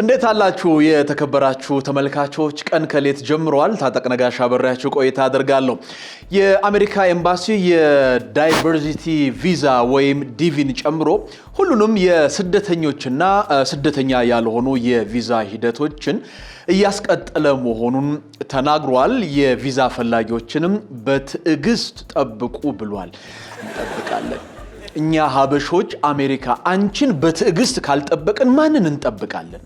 እንዴት አላችሁ የተከበራችሁ ተመልካቾች? ቀን ከሌት ጀምሯል። ታጠቅ ነጋሽ አብሬያችሁ ቆይታ አደርጋለሁ። የአሜሪካ ኤምባሲ የዳይቨርሲቲ ቪዛ ወይም ዲቪን ጨምሮ ሁሉንም የስደተኞችና ስደተኛ ያልሆኑ የቪዛ ሂደቶችን እያስቀጠለ መሆኑን ተናግሯል። የቪዛ ፈላጊዎችንም በትዕግስት ጠብቁ ብሏል። እንጠብቃለን። እኛ ሀበሾች አሜሪካ አንቺን በትዕግስት ካልጠበቅን ማንን እንጠብቃለን?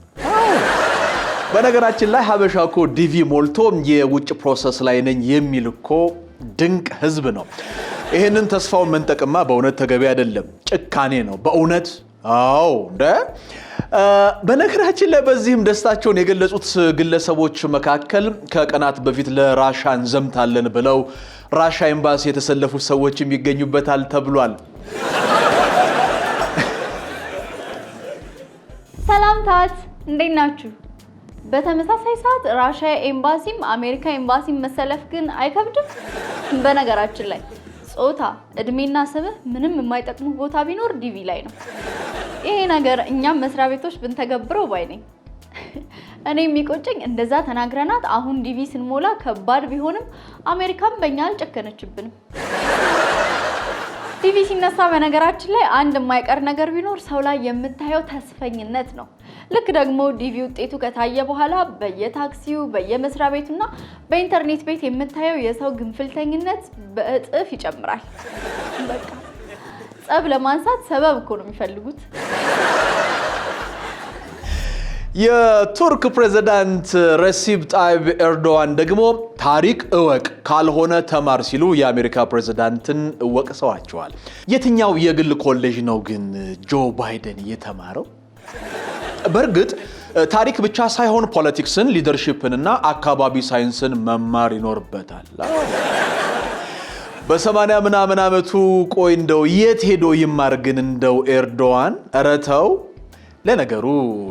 በነገራችን ላይ ሀበሻ እኮ ዲቪ ሞልቶ የውጭ ፕሮሰስ ላይ ነኝ የሚል እኮ ድንቅ ህዝብ ነው። ይሄንን ተስፋውን መንጠቅማ በእውነት ተገቢ አይደለም፣ ጭካኔ ነው በእውነት። አዎ በነገራችን ላይ በዚህም ደስታቸውን የገለጹት ግለሰቦች መካከል ከቀናት በፊት ለራሻ እንዘምታለን ብለው ራሻ ኤምባሲ የተሰለፉ ሰዎችም ይገኙበታል ተብሏል። ሰላም ታት እንዴት ናችሁ? በተመሳሳይ ሰዓት ራሻ ኤምባሲም አሜሪካ ኤምባሲም መሰለፍ ግን አይከብድም? በነገራችን ላይ ጾታ፣ እድሜና ስምህ ምንም የማይጠቅሙ ቦታ ቢኖር ዲቪ ላይ ነው። ይሄ ነገር እኛም መስሪያ ቤቶች ብንተገብረው ባይ ነኝ። እኔ የሚቆጨኝ እንደዛ ተናግረናት አሁን ዲቪ ስንሞላ ከባድ ቢሆንም አሜሪካም በእኛ አልጨከነችብንም። ዲቪ ሲነሳ በነገራችን ላይ አንድ የማይቀር ነገር ቢኖር ሰው ላይ የምታየው ተስፈኝነት ነው። ልክ ደግሞ ዲቪ ውጤቱ ከታየ በኋላ በየታክሲው በየመስሪያ ቤቱና በኢንተርኔት ቤት የምታየው የሰው ግንፍልተኝነት በእጥፍ ይጨምራል። በቃ ጸብ ለማንሳት ሰበብ እኮ ነው የሚፈልጉት። የቱርክ ፕሬዝዳንት ረሲብ ጣይብ ኤርዶዋን ደግሞ ታሪክ እወቅ ካልሆነ ተማር ሲሉ የአሜሪካ ፕሬዝዳንትን ወቅሰዋቸዋል። የትኛው የግል ኮሌጅ ነው ግን ጆ ባይደን የተማረው? በእርግጥ ታሪክ ብቻ ሳይሆን ፖለቲክስን፣ ሊደርሺፕንና አካባቢ ሳይንስን መማር ይኖርበታል። በ80 ምናምን ዓመቱ ቆይ እንደው የት ሄዶ ይማር ግን እንደው ኤርዶዋን? ኧረ ተው። ለነገሩ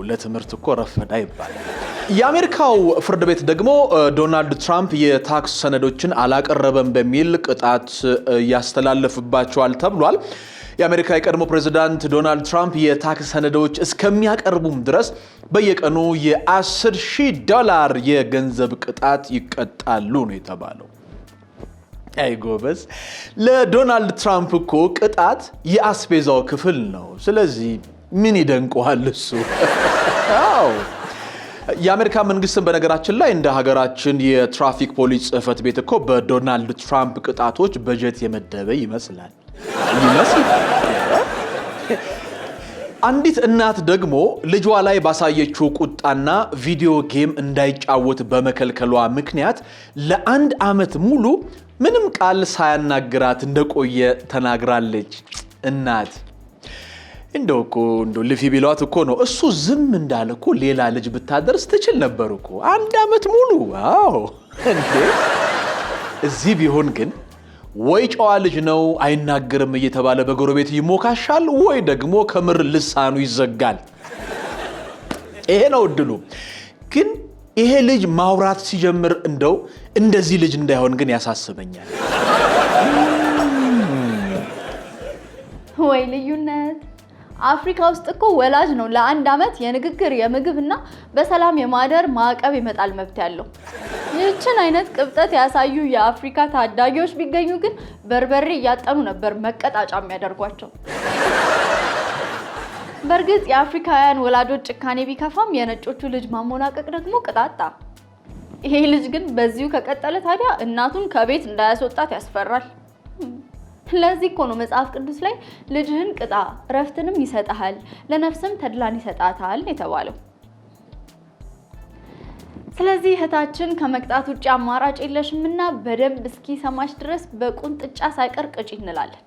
ለትምህርት እኮ ረፈዳ ይባላል። የአሜሪካው ፍርድ ቤት ደግሞ ዶናልድ ትራምፕ የታክስ ሰነዶችን አላቀረበም በሚል ቅጣት ያስተላለፍባቸዋል ተብሏል። የአሜሪካ የቀድሞ ፕሬዝዳንት ዶናልድ ትራምፕ የታክስ ሰነዶች እስከሚያቀርቡም ድረስ በየቀኑ $10,000 የገንዘብ ቅጣት ይቀጣሉ ነው የተባለው። አይ ጎበዝ፣ ለዶናልድ ትራምፕ እኮ ቅጣት የአስቤዛው ክፍል ነው። ስለዚህ ምን ይደንቀዋል እሱ? አዎ የአሜሪካ መንግስትን በነገራችን ላይ እንደ ሀገራችን የትራፊክ ፖሊስ ጽህፈት ቤት እኮ በዶናልድ ትራምፕ ቅጣቶች በጀት የመደበ ይመስላል። አንዲት እናት ደግሞ ልጇ ላይ ባሳየችው ቁጣና ቪዲዮ ጌም እንዳይጫወት በመከልከሏ ምክንያት ለ1 ዓመት ሙሉ ምንም ቃል ሳያናግራት እንደቆየ ተናግራለች። እናት እንደው ልፊ ቢሏት እኮ ነው እሱ ዝም እንዳለ እኮ ሌላ ልጅ ብታደርስ ትችል ነበር እኮ 1 ዓመት ሙሉ። አዎ እንዴ! እዚህ ቢሆን ግን ወይ ጨዋ ልጅ ነው አይናገርም እየተባለ በጎረቤት ይሞካሻል፣ ወይ ደግሞ ከምር ልሳኑ ይዘጋል። ይሄ ነው እድሉ። ግን ይሄ ልጅ ማውራት ሲጀምር እንደው እንደዚህ ልጅ እንዳይሆን ግን ያሳስበኛል። ወይ ልዩነት! አፍሪካ ውስጥ እኮ ወላጅ ነው ለ1 ዓመት የንግግር የምግብና በሰላም የማደር ማዕቀብ ይመጣል መብት ያለው። ይህችን አይነት ቅብጠት ያሳዩ የአፍሪካ ታዳጊዎች ቢገኙ ግን በርበሬ እያጠኑ ነበር መቀጣጫ የሚያደርጓቸው። በእርግጥ የአፍሪካውያን ወላጆች ጭካኔ ቢከፋም የነጮቹ ልጅ ማሞላቀቅ ደግሞ ቅጣጣ። ይሄ ልጅ ግን በዚሁ ከቀጠለ ታዲያ እናቱን ከቤት እንዳያስወጣት ያስፈራል። ለዚህ እኮ ነው መጽሐፍ ቅዱስ ላይ ልጅህን ቅጣ እረፍትንም ይሰጣል ለነፍስም ተድላን ይሰጣታል የተባለው። ስለዚህ እህታችን ከመቅጣት ውጪ አማራጭ የለሽምና በደንብ እስኪ ሰማሽ ድረስ በቁንጥጫ ሳይቀር ቅጪ እንላለን።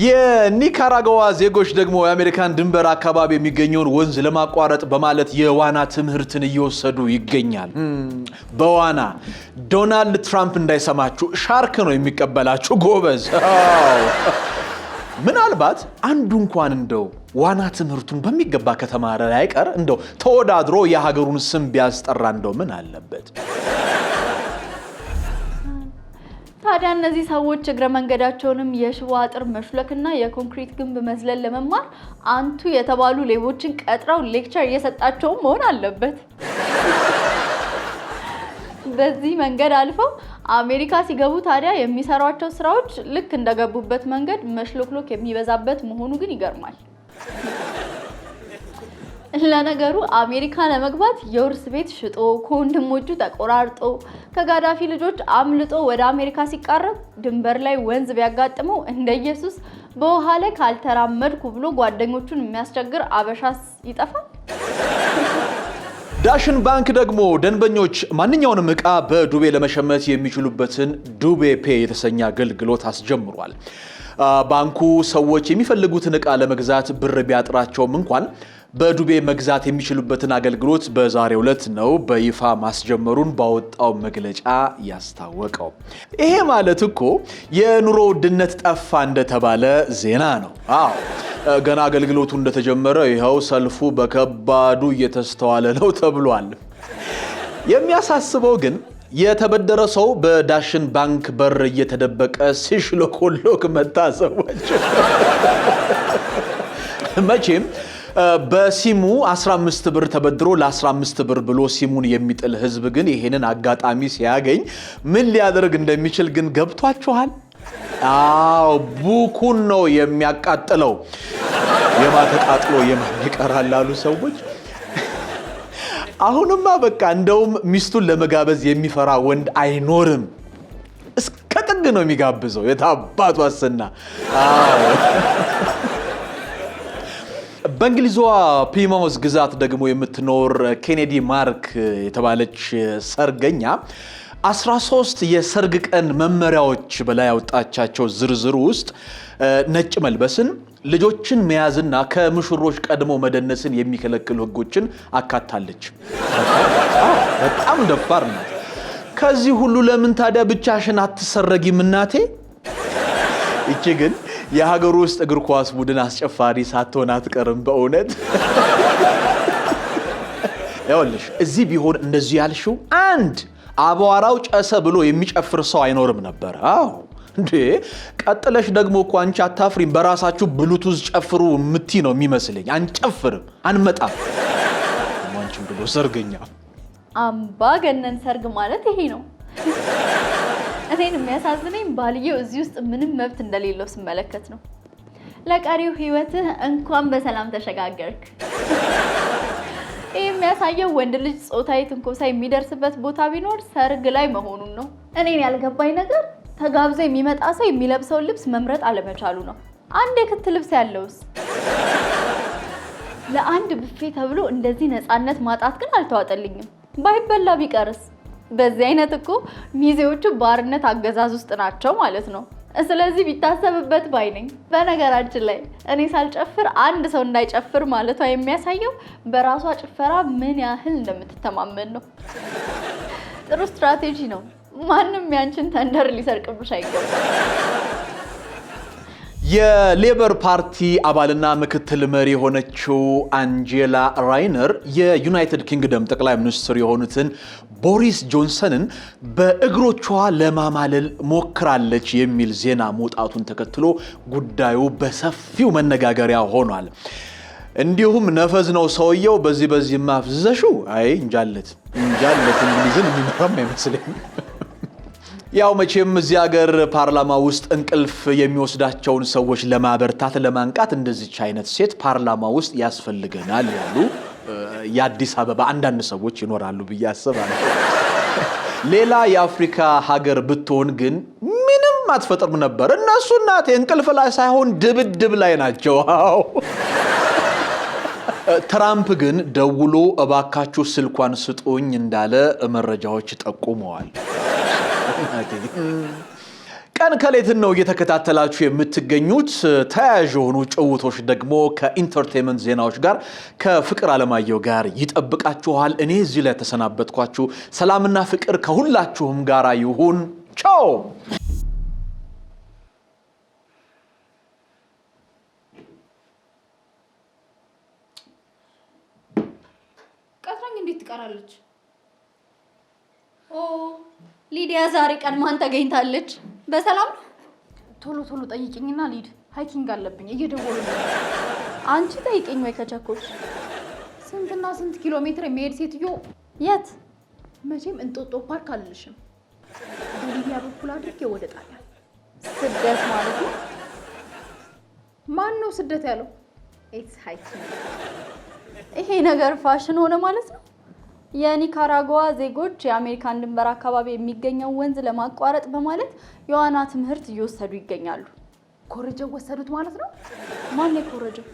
የኒካራጓዋ ዜጎች ደግሞ የአሜሪካን ድንበር አካባቢ የሚገኘውን ወንዝ ለማቋረጥ በማለት የዋና ትምህርትን እየወሰዱ ይገኛል። በዋና ዶናልድ ትራምፕ እንዳይሰማችሁ ሻርክ ነው የሚቀበላችሁ ጎበዝ። ምናልባት አንዱ እንኳን እንደው ዋና ትምህርቱን በሚገባ ከተማረ አይቀር እንደው ተወዳድሮ የሀገሩን ስም ቢያስጠራ እንደው ምን አለበት? ታዲያ እነዚህ ሰዎች እግረ መንገዳቸውንም የሽቦ አጥር መሽለክና የኮንክሪት ግንብ መዝለል ለመማር አንቱ የተባሉ ሌቦችን ቀጥረው ሌክቸር እየሰጣቸው መሆን አለበት። በዚህ መንገድ አልፈው አሜሪካ ሲገቡ ታዲያ የሚሰሯቸው ስራዎች ልክ እንደገቡበት መንገድ መሽሎክሎክ የሚበዛበት መሆኑ ግን ይገርማል። ለነገሩ አሜሪካ ለመግባት የውርስ ቤት ሽጦ ከወንድሞቹ ተቆራርጦ ከጋዳፊ ልጆች አምልጦ ወደ አሜሪካ ሲቃረብ ድንበር ላይ ወንዝ ቢያጋጥመው እንደ ኢየሱስ በውሃ ላይ ካልተራመድኩ ብሎ ጓደኞቹን የሚያስቸግር አበሻስ ይጠፋል። ዳሽን ባንክ ደግሞ ደንበኞች ማንኛውንም ዕቃ በዱቤ ለመሸመት የሚችሉበትን ዱቤ ፔ የተሰኘ አገልግሎት አስጀምሯል። ባንኩ ሰዎች የሚፈልጉትን ዕቃ ለመግዛት ብር ቢያጥራቸውም እንኳን በዱቤ መግዛት የሚችሉበትን አገልግሎት በዛሬው ዕለት ነው በይፋ ማስጀመሩን ባወጣው መግለጫ ያስታወቀው። ይሄ ማለት እኮ የኑሮ ውድነት ጠፋ እንደተባለ ዜና ነው። አዎ ገና አገልግሎቱ እንደተጀመረ ይኸው ሰልፉ በከባዱ እየተስተዋለ ነው ተብሏል። የሚያሳስበው ግን የተበደረ ሰው በዳሽን ባንክ በር እየተደበቀ ሲሽሎኮሎክ መታሰባቸው። መቼም በሲሙ 15 ብር ተበድሮ ለ15 ብር ብሎ ሲሙን የሚጥል ህዝብ ግን ይሄንን አጋጣሚ ሲያገኝ ምን ሊያደርግ እንደሚችል ግን ገብቷችኋል? አዎ ቡኩን ነው የሚያቃጥለው። የማተቃጥሎ ይቀራል አሉ ሰዎች። አሁንማ በቃ እንደውም ሚስቱን ለመጋበዝ የሚፈራ ወንድ አይኖርም። እስከ ጥግ ነው የሚጋብዘው። የታባቱ አሰና። አዎ በእንግሊዟ ፕሊማውዝ ግዛት ደግሞ የምትኖር ኬኔዲ ማርክ የተባለች ሰርገኛ 13 የሰርግ ቀን መመሪያዎች በላይ ያወጣቻቸው ዝርዝር ውስጥ ነጭ መልበስን፣ ልጆችን መያዝና ከሙሽሮች ቀድሞ መደነስን የሚከለክሉ ህጎችን አካታለች። በጣም ደፋር ናት። ከዚህ ሁሉ ለምን ታዲያ ብቻሽን አትሰረጊም እናቴ? እቺ ግን የሀገር ውስጥ እግር ኳስ ቡድን አስጨፋሪ ሳትሆን አትቀርም በእውነት። ያውልሽ እዚህ ቢሆን እንደዚህ ያልሽው አንድ አቧራው ጨሰ ብሎ የሚጨፍር ሰው አይኖርም ነበር። አዎ እንዴ ቀጥለሽ ደግሞ እኮ አንቺ አታፍሪም። በራሳችሁ ብሉቱዝ ጨፍሩ ምቲ ነው የሚመስለኝ። አንጨፍርም አንመጣም። ማንቺም ብሎ ሰርገኛ አምባገነን ሰርግ ማለት ይሄ ነው። እኔን የሚያሳዝነኝ ባልየው እዚህ ውስጥ ምንም መብት እንደሌለው ስመለከት ነው። ለቀሪው ህይወትህ እንኳን በሰላም ተሸጋገርክ። ይህ የሚያሳየው ወንድ ልጅ ጾታዊ ትንኮሳ የሚደርስበት ቦታ ቢኖር ሰርግ ላይ መሆኑን ነው። እኔን ያልገባኝ ነገር ተጋብዞ የሚመጣ ሰው የሚለብሰውን ልብስ መምረጥ አለመቻሉ ነው። አንድ የክት ልብስ ያለውስ ለአንድ ብፌ ተብሎ እንደዚህ ነፃነት ማጣት ግን አልተዋጠልኝም። ባይበላ ቢቀርስ? በዚህ አይነት እኮ ሚዜዎቹ ባርነት አገዛዝ ውስጥ ናቸው ማለት ነው። ስለዚህ ቢታሰብበት ባይ ነኝ። በነገራችን ላይ እኔ ሳልጨፍር አንድ ሰው እንዳይጨፍር ማለቷ የሚያሳየው በራሷ ጭፈራ ምን ያህል እንደምትተማመን ነው። ጥሩ ስትራቴጂ ነው። ማንም ያንቺን ተንደር ሊሰርቅብሽ አይገባም። የሌበር ፓርቲ አባልና ምክትል መሪ የሆነችው አንጄላ ራይነር የዩናይትድ ኪንግደም ጠቅላይ ሚኒስትር የሆኑትን ቦሪስ ጆንሰንን በእግሮቿ ለማማለል ሞክራለች የሚል ዜና መውጣቱን ተከትሎ ጉዳዩ በሰፊው መነጋገሪያ ሆኗል። እንዲሁም ነፈዝ ነው ሰውየው። በዚህ ማፍዘሹ አይ እንጃለት እንግሊዝን የሚመራም አይመስለኝም። ያው መቼም እዚህ ሀገር ፓርላማ ውስጥ እንቅልፍ የሚወስዳቸውን ሰዎች ለማበርታት ለማንቃት እንደዚች አይነት ሴት ፓርላማ ውስጥ ያስፈልገናል ያሉ የአዲስ አበባ አንዳንድ ሰዎች ይኖራሉ ብዬ አስባለሁ። ሌላ የአፍሪካ ሀገር ብትሆን ግን ምንም አትፈጥርም ነበር። እነሱ እናቴ እንቅልፍ ላይ ሳይሆን ድብድብ ላይ ናቸው። ትራምፕ ግን ደውሎ እባካችሁ ስልኳን ስጡኝ እንዳለ መረጃዎች ጠቁመዋል። ቀን ከሌትን ነው እየተከታተላችሁ የምትገኙት። ተያያዥ የሆኑ ጭውቶች ደግሞ ከኢንተርቴይንመንት ዜናዎች ጋር ከፍቅር አለማየሁ ጋር ይጠብቃችኋል። እኔ እዚህ ላይ ተሰናበትኳችሁ። ሰላምና ፍቅር ከሁላችሁም ጋር ይሁን። ቻው። ቀጥራኝ እንዴት ትቀራለች? ሊዲያ ዛሬ ቀን ማን ተገኝታለች? በሰላም ቶሎ ጠይቂኝና ልሂድ። ሃይኪንግ አለብኝ እየደወሉ ነው። አንቺ ጠይቂኝ ወይ ከቸኮልሽ። ስንትና ስንት ኪሎ ሜትር የሚሄድ ሴትዮ። የት? መቼም እንጦጦ ፓርክ አልልሽም። በሊቢያ በኩል አድርጌ ወደ ጣሊያን። ስደት ማለት ነው? ማን ነው ስደት ያለው? ኢትስ ሃይኪንግ። ይሄ ነገር ፋሽን ሆነ ማለት ነው። የኒካራጓ ዜጎች የአሜሪካን ድንበር አካባቢ የሚገኘው ወንዝ ለማቋረጥ በማለት የዋና ትምህርት እየወሰዱ ይገኛሉ። ኮረጀው ወሰዱት ማለት ነው? ማን የኮረጀው?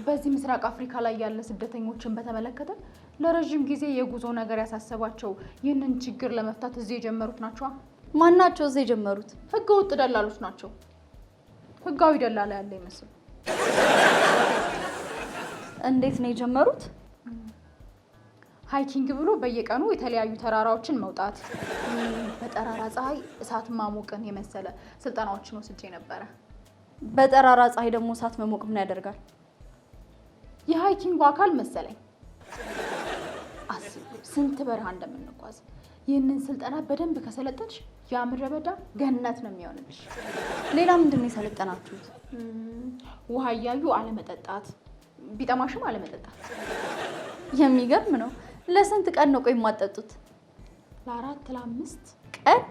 በዚህ ምስራቅ አፍሪካ ላይ ያለ ስደተኞችን በተመለከተ ለረጅም ጊዜ የጉዞ ነገር ያሳሰባቸው ይህንን ችግር ለመፍታት እዚህ የጀመሩት ናቸው። ማን ናቸው እዚህ የጀመሩት? ህገ ወጥ ደላሎች ናቸው። ህጋዊ ደላላ ያለ ይመስል። እንዴት ነው የጀመሩት? ሃይኪንግ ብሎ በየቀኑ የተለያዩ ተራራዎችን መውጣት፣ በጠራራ ፀሐይ እሳት ማሞቅን የመሰለ ስልጠናዎችን ወስጄ ነበረ። በጠራራ ፀሐይ ደግሞ እሳት መሞቅ ምን ያደርጋል? የሃይኪንጉ አካል መሰለኝ። አስቡ ስንት በረሃ እንደምንጓዝ። ይህንን ስልጠና በደንብ ከሰለጠንሽ ያ ምድረ በዳ ገነት ነው የሚሆንልሽ። ሌላ ምንድን ነው የሰለጠናችሁት? ውሃ እያዩ አለመጠጣት፣ ቢጠማሽም አለመጠጣት። የሚገርም ነው። ለስንት ቀን ነው ቆይ የማጠጡት? ለ4 ለ5 ቀን።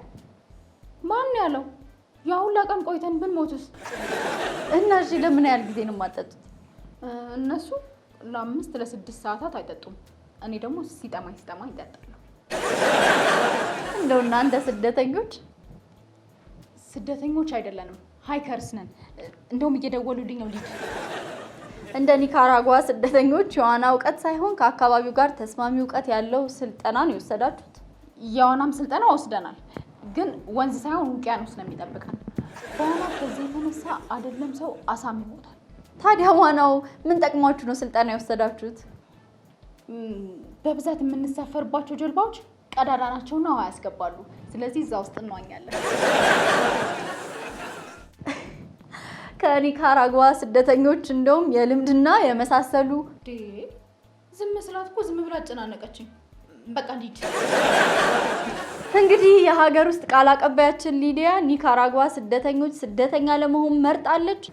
ማን ያለው? ያ ሁላ ቀን ቆይተን ብንሞትስ? እና እሺ ለምን ያህል ጊዜ ነው የማጠጡት? እነሱ ለ5 ለ6 ሰዓታት አይጠጡም። እኔ ደግሞ ሲጠማኝ ይጠጣለሁ። እንደው እናንተ ስደተኞች አይደለንም፣ ሃይከርስ ነን። እንደውም እየደወሉልኝ ነው። ልጅ እንደ ኒካራጓ ስደተኞች የዋና እውቀት ሳይሆን ከአካባቢው ጋር ተስማሚ እውቀት ያለው ስልጠና ነው የወሰዳችሁት? የዋናም ስልጠና ወስደናል፣ ግን ወንዝ ሳይሆን ውቅያኖስ ነው የሚጠብቀን። በዋና ከዚህ የተነሳ አይደለም ሰው አሳም ይሞታል። ታዲያ ዋናው ምን ጠቅሟችሁ ነው ስልጠና የወሰዳችሁት? በብዛት የምንሳፈርባቸው ጀልባዎች ቀዳዳ ናቸውና ውሃ ያስገባሉ። ስለዚህ እዛ ውስጥ እንዋኛለን። ከኒካራጓ ስደተኞች እንደውም የልምድና የመሳሰሉ ዝም ስላት እኮ ዝም ብላ አጨናነቀችኝ። በቃ እንሂድ። እንግዲህ የሀገር ውስጥ ቃል አቀባያችን ሊዲያ ኒካራጓ ስደተኞች ስደተኛ ለመሆን መርጣለች።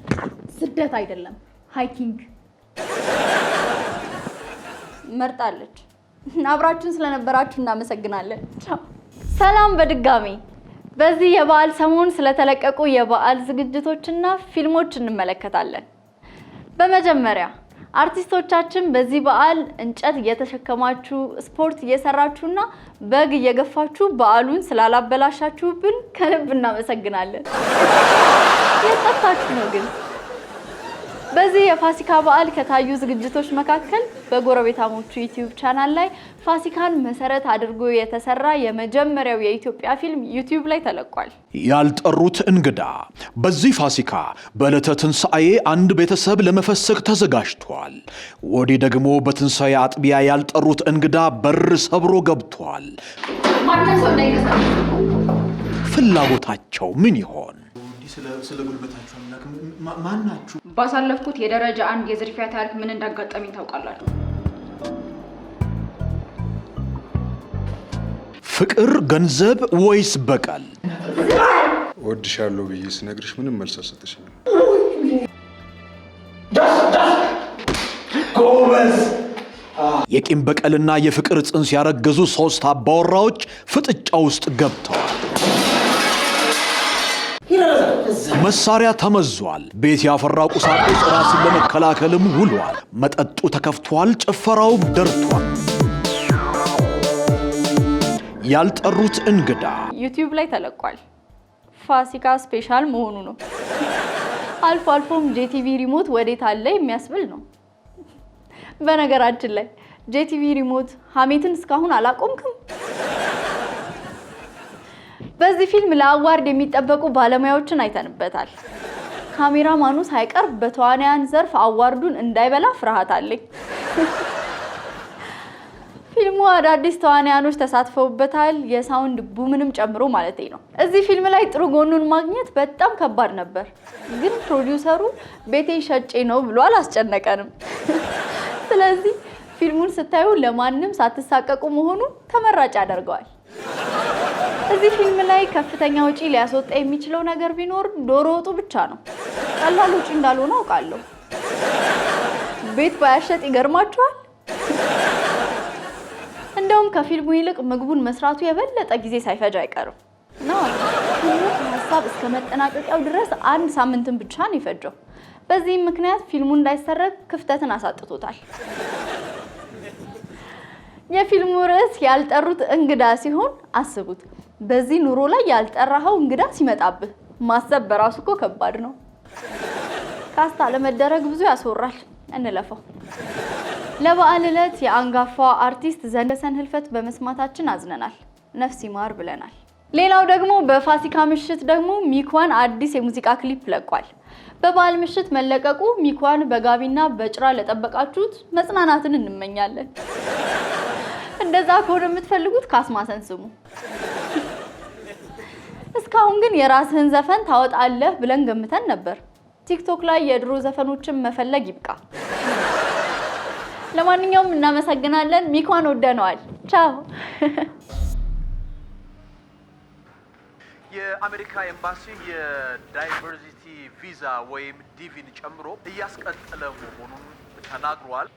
ስደት አይደለም ሃይኪንግ መርጣለች። አብራችሁን ስለነበራችሁ እናመሰግናለን። ሰላም በድጋሚ። በዚህ የበዓል ሰሞን ስለተለቀቁ የበዓል ዝግጅቶችና ፊልሞች እንመለከታለን። በመጀመሪያ አርቲስቶቻችን በዚህ በዓል እንጨት እየተሸከማችሁ ስፖርት እየሰራችሁና በግ እየገፋችሁ በዓሉን ስላላበላሻችሁብን ከልብ እናመሰግናለን። የጠፋችሁ ነው ግን በዚህ የፋሲካ በዓል ከታዩ ዝግጅቶች መካከል በጎረቤታሞቹ ዩቲዩብ ቻናል ላይ ፋሲካን መሰረት አድርጎ የተሰራ የመጀመሪያው የኢትዮጵያ ፊልም ዩቲዩብ ላይ ተለቋል። ያልጠሩት እንግዳ። በዚህ ፋሲካ በዕለተ ትንሣኤ አንድ ቤተሰብ ለመፈሰክ ተዘጋጅቷል። ወዲህ ደግሞ በትንሣኤ አጥቢያ ያልጠሩት እንግዳ በር ሰብሮ ገብቷል። ፍላጎታቸው ምን ይሆን? ስለ ጉልበታችሁ አምላክ ማን ናችሁ? ባሳለፍኩት የደረጃ 1 የዝርፊያ ታሪክ ምን እንዳጋጠመኝ ታውቃላችሁ? ፍቅር፣ ገንዘብ ወይስ በቀል? እወድሻለሁ ብዬ ስነግርሽ ምንም መልስ አልሰጠሽም። ጎበዝ! የቂም በቀልና የፍቅር ጽንስ ያረገዙ 3 አባወራዎች ፍጥጫ ውስጥ ገብተዋል። መሳሪያ ተመዟል። ቤት ያፈራው ቁሳቁስ ራስን ለመከላከልም ውሏል። መጠጡ ተከፍቷል። ጭፈራው ደርቷል። ያልጠሩት እንግዳ ዩቲዩብ ላይ ተለቋል። ፋሲካ ስፔሻል መሆኑ ነው። አልፎ አልፎም ጄቲቪ ሪሞት ወዴት አለ የሚያስብል ነው። በነገራችን ላይ ጄቲቪ ሪሞት ሀሜትን እስካሁን አላቆምክም? በዚህ ፊልም ለአዋርድ የሚጠበቁ ባለሙያዎችን አይተንበታል። ካሜራማኑ ሳይቀር በተዋናያን ዘርፍ አዋርዱን እንዳይበላ ፍርሃት አለኝ። ፊልሙ አዳዲስ ተዋናያኖች ተሳትፈውበታል፣ የሳውንድ ቡምንም ጨምሮ ማለቴ ነው። እዚህ ፊልም ላይ ጥሩ ጎኑን ማግኘት በጣም ከባድ ነበር፣ ግን ፕሮዲውሰሩ ቤቴን ሸጬ ነው ብሎ አላስጨነቀንም። ስለዚህ ፊልሙን ስታዩ ለማንም ሳትሳቀቁ መሆኑን ተመራጭ ያደርገዋል። እዚህ ፊልም ላይ ከፍተኛ ወጪ ሊያስወጣ የሚችለው ነገር ቢኖር ዶሮ ወጡ ብቻ ነው። ቀላል ወጪ እንዳልሆነ አውቃለሁ። ቤት ባያሸጥ ይገርማችኋል። እንደውም ከፊልሙ ይልቅ ምግቡን መስራቱ የበለጠ ጊዜ ሳይፈጅ አይቀርም ነው። ሀሳብ እስከ መጠናቀቂያው ድረስ 1 ሳምንትን ብቻ ነው የፈጀው። በዚህም ምክንያት ፊልሙ እንዳይሰረቅ ክፍተትን አሳጥቶታል። የፊልሙ ርዕስ ያልጠሩት እንግዳ ሲሆን አስቡት፣ በዚህ ኑሮ ላይ ያልጠራኸው እንግዳ ሲመጣብህ ማሰብ በራሱ እኮ ከባድ ነው። ካስታ ለመደረግ ብዙ ያስወራል። እንለፈው። ለበዓል ዕለት የአንጋፋዋ አርቲስት ዘነበሰን ህልፈት በመስማታችን አዝነናል። ነፍስ ይማር ብለናል። ሌላው ደግሞ በፋሲካ ምሽት ደግሞ ሚኳን አዲስ የሙዚቃ ክሊፕ ለቋል። በበዓል ምሽት መለቀቁ ሚኳን በጋቢና በጭራ ለጠበቃችሁት መጽናናትን እንመኛለን። እንደዛ ከሆነ የምትፈልጉት ካስማሰን ስሙ። እስካሁን ግን የራስህን ዘፈን ታወጣለህ ብለን ገምተን ነበር። ቲክቶክ ላይ የድሮ ዘፈኖችን መፈለግ ይብቃ። ለማንኛውም እናመሰግናለን። ሚኳን ወደነዋል። ቻው። የአሜሪካ ኤምባሲ የዳይቨርሲቲ ቪዛ ወይም ዲቪን ጨምሮ እያስቀጠለ መሆኑን ተናግሯል።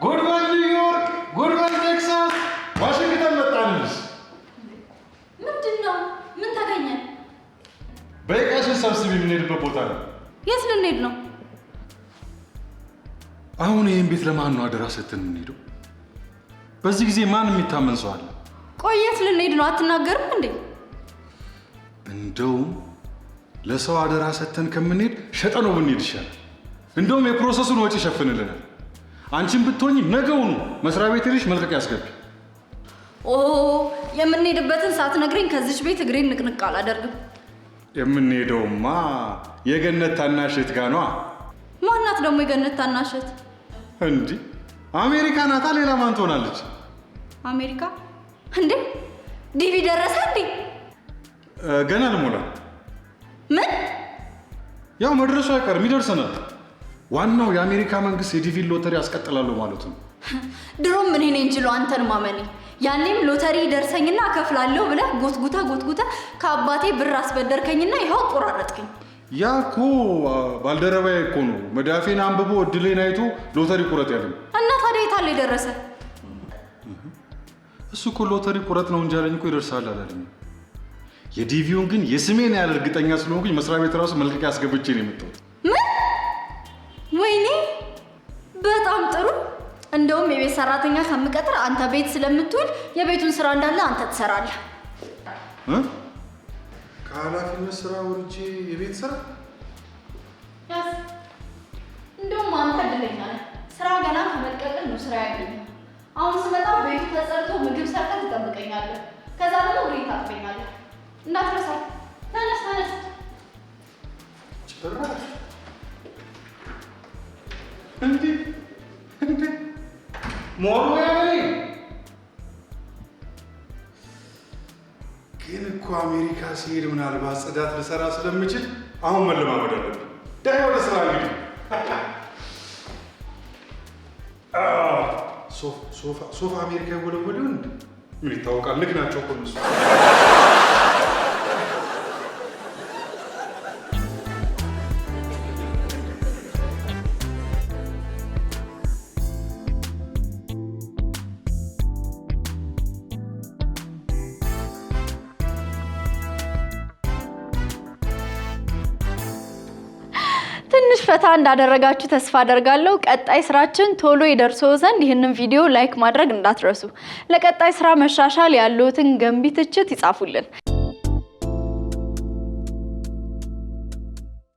ጉድ ባይ ኒውዮርክ፣ ጉድ ባይ ቴክሳስ፣ ዋሽንግተን መጣንልሽ። ምንድነው? ምን ታገኘ? በቃሽን ሰብስቢ የምንሄድበት ቦታ ነው። የት ልንሄድ ነው? አሁን ይህን ቤት ለማን ነው አደራ ሰጥተን የምንሄደው? በዚህ ጊዜ ማን የሚታመን ሰው አለ? ቆይ የት ልንሄድ ነው? አትናገርም እንዴ? እንደውም ለሰው አደራ ሰጥተን ከምንሄድ ሸጠነው ብንሄድ ይሻላል። እንደውም የፕሮሰሱን ወጪ ሸፍንልናል። አንቺን ብትሆኚ ነገውኑ መስሪያ ቤት ልጅ መልቀቅ ያስገቢ። ኦ የምንሄድበትን ሳትነግረኝ ከዚች ቤት እግሬን ንቅንቅ አላደርግም። የምንሄደውማ የገነት ታናሽት ጋር ነዋ። ማናት ደግሞ የገነት ታናሽት? እንዴ አሜሪካ ናታ። ሌላ ማን ትሆናለች? አሜሪካ እንዴ? ዲቪ ደረሰ እንዴ? ገና ልሞላ። ምን? ያው መድረሱ አይቀርም፣ ይደርሰናል። ዋናው የአሜሪካ መንግስት የዲቪ ሎተሪ ያስቀጥላለሁ ማለቱ ነው። ድሮም ምን ነኝ እንጂ አንተን ማመኔ። ያኔም ሎተሪ ደርሰኝና አከፍላለሁ ብለህ ጎትጉታ ከአባቴ ብር አስበደርከኝና ይኸው ቆራረጥከኝ። ያ እኮ ባልደረባዬ እኮ ነው መዳፌን አንብቦ እድሌን አይቶ ሎተሪ ቁረጥ ያለኝ። እና ታዲያ የታለ የደረሰ? እሱ እኮ ሎተሪ ቁረጥ ነው እንጂ አለኝ እኮ ይደርሳል አላለኝ። የዲቪውን ግን የስሜን ያህል እርግጠኛ ስለሆንኩኝ መስሪያ ቤት ራሱ መልቀቂያ አስገብቼ ነው የመጣሁት። ምን? ወይኔ በጣም ጥሩ። እንደውም የቤት ሰራተኛ ከምቀጥር አንተ ቤት ስለምትውል የቤቱን ስራ እንዳለ አንተ ትሰራለህ። ከኃላፊነት ስራ ወርጄ የቤት ስራ? ያስ እንደውም አንተ እድለኛ ነህ። ስራ ገና ከመልቀቅን ነው ስራ ያገኘው። አሁን ስመጣ ቤቱ ተጸድቶ ምግብ ሰርተህ ትጠብቀኛለህ። ከዛ ደግሞ እግሬን ታጥበኛለህ። እንዳትረሳ። ተነስ። ጭራሽ እንዴ ሞሮያ በይ። ግን እኮ አሜሪካ ሲሄድ ምናልባት ጽዳት ልሰራ ስለምችል አሁን መለማመድ አለብን። ዳይ ወደ ስራ እንግዲህ። ሶፋ አሜሪካ ይወለወለው እንዴ? ምን ይታወቃል? ልክ ናቸው እኮ እነሱ። ትንሽ ፈታ እንዳደረጋችሁ ተስፋ አደርጋለሁ። ቀጣይ ስራችን ቶሎ ይደርሶ ዘንድ ይህንን ቪዲዮ ላይክ ማድረግ እንዳትረሱ። ለቀጣይ ስራ መሻሻል ያሉትን ገንቢ ትችት ይጻፉልን።